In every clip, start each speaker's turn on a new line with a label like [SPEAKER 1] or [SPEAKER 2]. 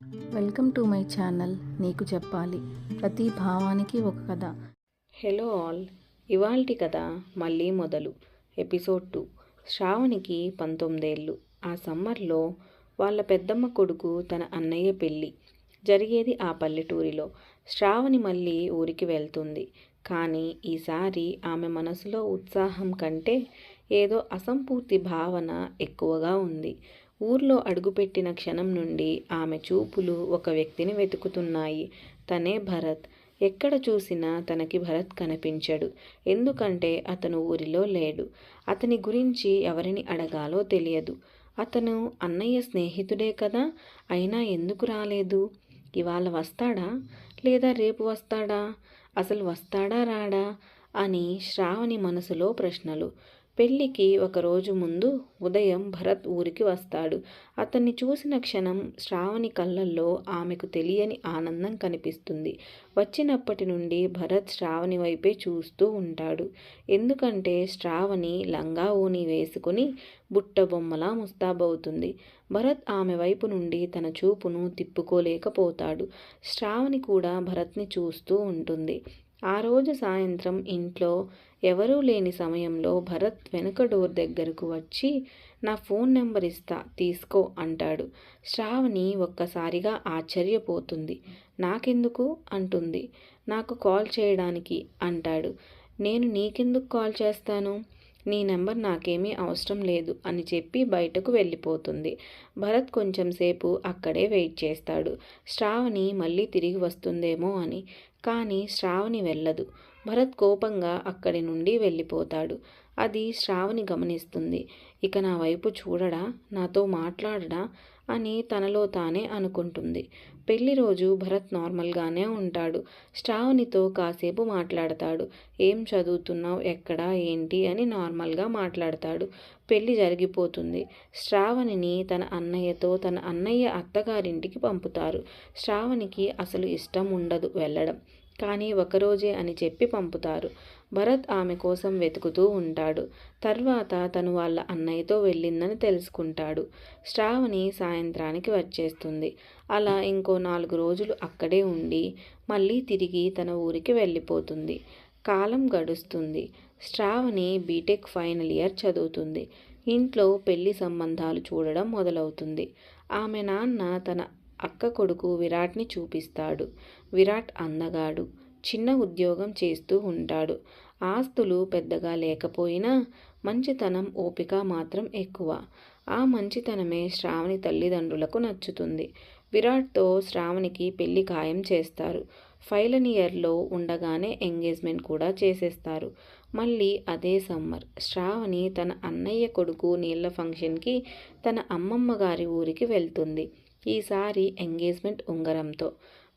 [SPEAKER 1] Welcome to my channel. నీకు చెప్పాలి, ప్రతి భావానికి ఒక కథ.
[SPEAKER 2] హలో ఆల్, ఇవాల్టి కథ మళ్ళీ మొదలు. ఎపిసోడ్ 2. శ్రావణికి 19 ఏళ్ళు. ఆ సమ్మర్లో వాళ్ళ పెద్దమ్మ కొడుకు తన అన్నయ్య పెళ్ళి జరిగేది ఆ పల్లెటూరిలో. శ్రావణి మళ్ళీ ఊరికి వెళ్తుంది. కానీ ఈసారి ఆమె మనసులో ఉత్సాహం కంటే ఏదో అసంపూర్తి భావన ఎక్కువగా ఉంది. ఊర్లో అడుగుపెట్టిన క్షణం నుండి ఆమె చూపులు ఒక వ్యక్తిని వెతుకుతున్నాయి. తనే భరత్. ఎక్కడ చూసినా తనకి భరత్ కనిపించడు. ఎందుకంటే అతను ఊరిలో లేడు. అతని గురించి ఎవరిని అడగాలో తెలియదు. అతను అన్నయ్య స్నేహితుడే కదా, అయినా ఎందుకు రాలేదు? ఇవాళ వస్తాడా లేదా రేపు వస్తాడా? అసలు వస్తాడా రాడా అని శ్రావణి మనసులో ప్రశ్నలు. పెళ్ళికి ఒకరోజు ముందు ఉదయం భరత్ ఊరికి వస్తాడు. అతన్ని చూసిన క్షణం శ్రావణి కళ్ళల్లో ఆమెకు తెలియని ఆనందం కనిపిస్తుంది. వచ్చినప్పటి నుండి భరత్ శ్రావణి వైపే చూస్తూ ఉంటాడు. ఎందుకంటే శ్రావణి లంగా ఓణి వేసుకుని బుట్ట బొమ్మలా ముస్తాబవుతుంది. భరత్ ఆమె వైపు నుండి తన చూపును తిప్పుకోలేకపోతాడు. శ్రావణి కూడా భరత్ని చూస్తూ ఉంటుంది. ఆ రోజు సాయంత్రం ఇంట్లో ఎవరూ లేని సమయంలో భరత్ వెనుక డోర్ దగ్గరకు వచ్చి, నా ఫోన్ నెంబర్ ఇస్తా తీసుకో అంటాడు. శ్రావణి ఒక్కసారిగా ఆశ్చర్యపోతుంది. నాకెందుకు అంటుంది. నాకు కాల్ చేయడానికి అంటాడు. నేను నీకెందుకు కాల్ చేస్తాను? నీ నెంబర్ నాకేమీ అవసరం లేదు అని చెప్పి బయటకు వెళ్ళిపోతుంది. భరత్ కొంచెం సేపు అక్కడే వెయిట్ చేస్తాడు, శ్రావణి మళ్ళీ తిరిగి వస్తుందేమో అని. కానీ శ్రావణి వెళ్ళదు. భరత్ కోపంగా అక్కడి నుండి వెళ్ళిపోతాడు. అది శ్రావణి గమనిస్తుంది. ఇక నా వైపు చూడడా, నాతో మాట్లాడడా అని తనలో తానే అనుకుంటుంది. పెళ్లి రోజు భరత్ నార్మల్గానే ఉంటాడు. శ్రావణితో కాసేపు మాట్లాడతాడు. ఏం చదువుతున్నావు, ఎక్కడ, ఏంటి అని నార్మల్గా మాట్లాడతాడు. పెళ్లి జరిగిపోతుంది. శ్రావణిని తన అన్నయ్యతో తన అన్నయ్య అత్తగారింటికి పంపుతారు. శ్రావణికి అసలు ఇష్టం ఉండదు వెళ్ళడం. కానీ ఒకరోజే అని చెప్పి పంపుతారు. భరత్ ఆమె కోసం వెతుకుతూ ఉంటాడు. తర్వాత తను వాళ్ళ అన్నయ్యతో వెళ్ళిందని తెలుసుకుంటాడు. శ్రావణి సాయంత్రానికి వచ్చేస్తుంది. అలా ఇంకో 4 రోజులు అక్కడే ఉండి మళ్ళీ తిరిగి తన ఊరికి వెళ్ళిపోతుంది. కాలం గడుస్తుంది. శ్రావణి బీటెక్ ఫైనల్ ఇయర్ చదువుతుంది. ఇంట్లో పెళ్లి సంబంధాలు చూడడం మొదలవుతుంది. ఆమె నాన్న తన అక్క కొడుకు విరాట్ని చూపిస్తాడు. విరాట్ అందగాడు, చిన్న ఉద్యోగం చేస్తూ ఉంటాడు. ఆస్తులు పెద్దగా లేకపోయినా మంచితనం, ఓపిక మాత్రం ఎక్కువ. ఆ మంచితనమే శ్రావణి తల్లిదండ్రులకు నచ్చుతుంది. విరాట్తో శ్రావణికి పెళ్లి ఖాయం చేస్తారు. ఫైనల్ ఇయర్లో ఉండగానే ఎంగేజ్మెంట్ కూడా చేసేస్తారు. మళ్ళీ అదే సమ్మర్. శ్రావణి తన అన్నయ్య కొడుకు నీళ్ళ ఫంక్షన్కి తన అమ్మమ్మ గారి ఊరికి వెళ్తుంది. ఈసారి ఎంగేజ్మెంట్ ఉంగరంతో.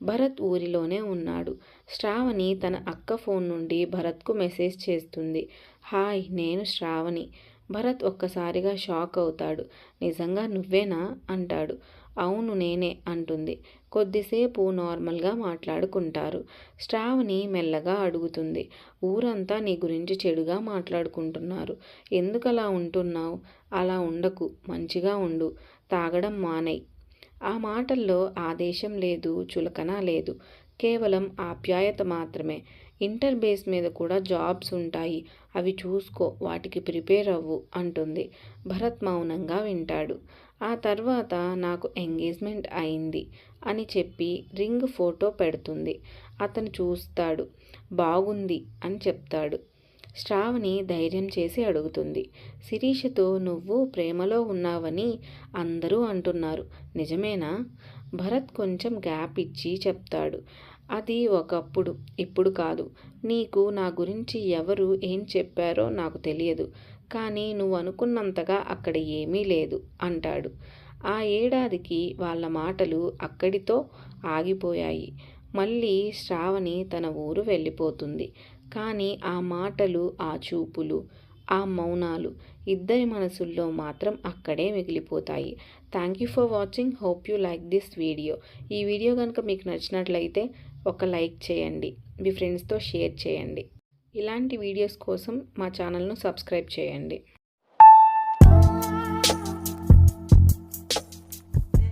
[SPEAKER 2] భరత్ ఊరిలోనే ఉన్నాడు. శ్రావణి తన అక్క ఫోన్ నుండి భరత్కు మెసేజ్ చేస్తుంది. హాయ్, నేను శ్రావణి. భరత్ ఒక్కసారిగా షాక్ అవుతాడు. నిజంగా నువ్వేనా అంటాడు. అవును నేనే అంటుంది. కొద్దిసేపు నార్మల్గా మాట్లాడుకుంటారు. శ్రావణి మెల్లగా అడుగుతుంది, ఊరంతా నీ గురించి చెడుగా మాట్లాడుకుంటున్నారు. ఎందుకలా ఉంటున్నావు? అలా ఉండకు, మంచిగా ఉండు, తాగడం మానేయ్. ఆ మాటల్లో ఆదేశం లేదు, చులకన లేదు, కేవలం ఆప్యాయత మాత్రమే. ఇంటర్ బేస్ మీద కూడా జాబ్స్ ఉంటాయి, అవి చూసుకో, వాటికి ప్రిపేర్ అవ్వు అంటుంది. భరత్ మౌనంగా వింటాడు. ఆ తర్వాత నాకు ఎంగేజ్మెంట్ అయింది అని చెప్పి రింగ్ ఫోటో పెడుతుంది. అతను చూస్తాడు. బాగుంది అని చెప్తాడు. శ్రావణి ధైర్యం చేసి అడుగుతుంది, శిరీషతో నువ్వు ప్రేమలో ఉన్నావని అందరూ అంటున్నారు, నిజమేనా? భరత్ కొంచెం గ్యాప్ ఇచ్చి చెప్తాడు, అది ఒకప్పుడు, ఇప్పుడు కాదు. నీకు నా గురించి ఎవరు ఏం చెప్పారో నాకు తెలియదు, కానీ నువ్వు అనుకున్నంతగా అక్కడ ఏమీ లేదు అంటాడు. ఆ ఏడాదికి వాళ్ళ మాటలు అక్కడితో ఆగిపోయాయి. మళ్ళీ శ్రావణి తన ఊరు వెళ్ళిపోతుంది. కానీ ఆ మాటలు, ఆ చూపులు, ఆ మౌనాలు ఇద్దరి మనసుల్లో మాత్రం అక్కడే మిగిలిపోతాయి. Thank you for watching. Hope you like this video. ఈ వీడియో కనుక మీకు నచ్చినట్లయితే ఒక లైక్ చేయండి, మీ ఫ్రెండ్స్తో షేర్ చేయండి. ఇలాంటి వీడియోస్ కోసం మా ఛానల్ను సబ్స్క్రైబ్ చేయండి.